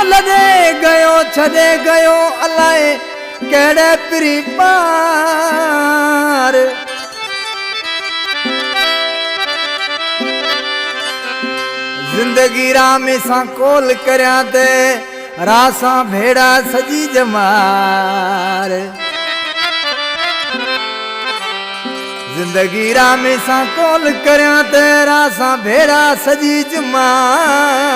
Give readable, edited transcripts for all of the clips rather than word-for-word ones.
लदे गयो छदे गयो अलाए केड़े पिरी पार। जिंदगी राम सां कोल करया ते रासा भेड़ा सजी जमार। जिंदगी राम सां कोल करया ते रासा भेड़ा सजी जमार।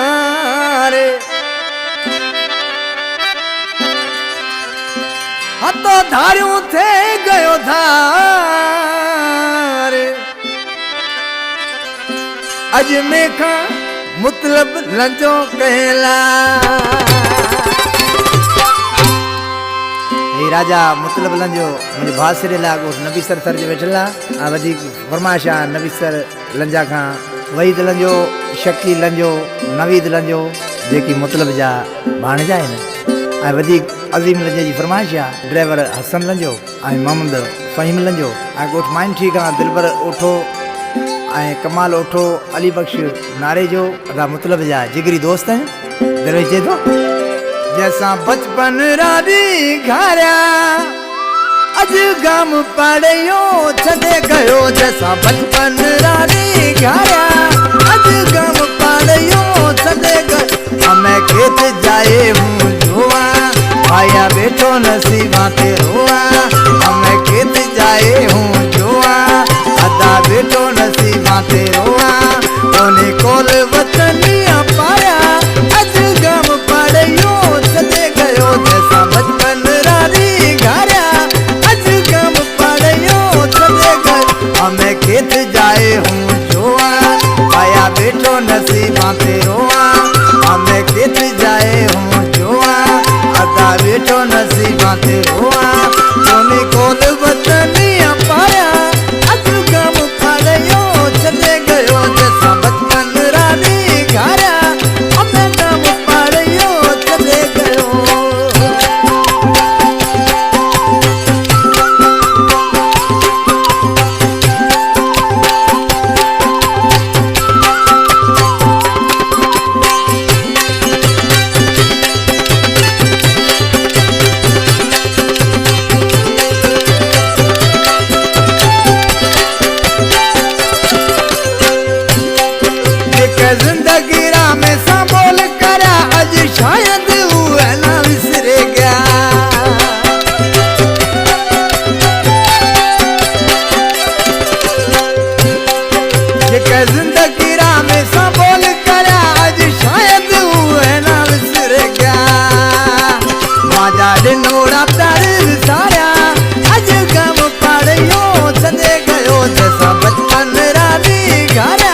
हतो धारियों थे गयो धार। अज मेखा मतलब लंजो कहला। हे राजा मतलब लंजो मुझे भासरे लागो नबी सर सर जे वेठला आ वधी फरमाशा नबी सर लंजा का वहीद लंजो शकी लंजो नवीद लंजो जेकी मतलब जा भाणजा है न आ वधी अजीम लंजे जी फरमाशा ड्राइवर हसन लंजो आ मोहम्मद फहीम लंजो आ गोठ माइन ठीक आ दिलबर उठो आए कमाल उठो अली बख्श नारे जो अदा मतलब जा जिगरी दोस्त हैं दरवेजे तो जैसा बचपन रादी घारा अज गम पड़ियो छदे गयो। जैसा बचपन रादी घारा अज गम पड़ियो छदे गयो। हमें खेत जाए हूँ जुआ आया बैठो नसीबा ते रोआ। हमें खेत जाए हूँ जुआ अदा बैठो नसीबा ते रोआ। ओने कोल वतनिया पाया अज गम पड़ियो छदे गयो। जैसा बचपन रानी घारा अज गम पड़ियो छदे गयो। हमें खेत जाए हूँ जुआ आया बैठो नसीबा ते रोआ। हमें खेत जाए हूँ जुआ अदा बैठो नसीबा ते रोआ। ओने कोल वतनिया पाया अज गम पड़ियो छदे गयो। जैसा बचपन रानी घारा हमें गम पड़ियो छदे गयो। जिंदगी राम सां बोल करा अज शायद उहे ना विसरे गया। जेके जिंदगी राम सां बोल करा अज शायद उहे ना विसरे गया। माजा ॾिनोड़ा तर सारा अज गम पड़ियो छदे गयो। जैसा बचपन रानी घारा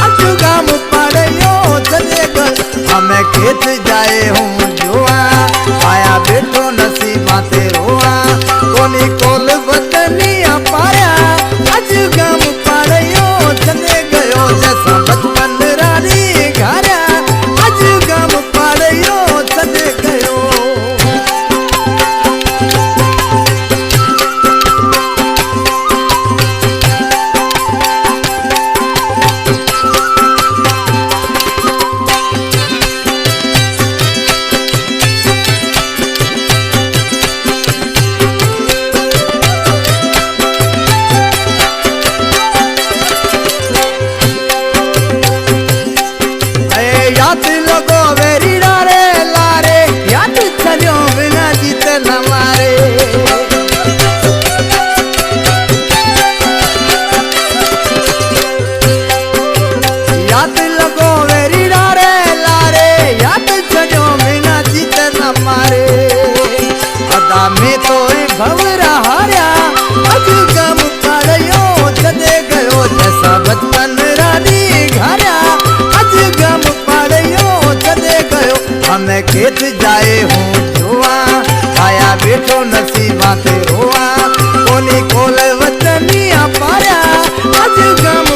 अज गम पड़ियो छदे गयो। हमें खेत जाए हूँ जुआ आया बैठो नसीबा ते रोआ। कोनी कोल वतनिया पाया अज गम पड़ियो छदे गयो। जैसा बचपन रानी घारा अज गम पड़ियो छदे गयो। याद लगो वेरी लारे लारे याद छड़ियो बिना जीत न मारे। याद लगो वेरी लारे लारे याद छड़ियो बिना जीत न मारे। अदा में तो भवरा हारिया अज गम पड़ियो छदे गयो। जैसा बचपन रानी घारा अज गम पड़ियो छदे गयो। हमें खेत जाए हूँ जुआ आया बैठो नसीबा ते रोआ। कोनी कोल वतनिया पाया अज गम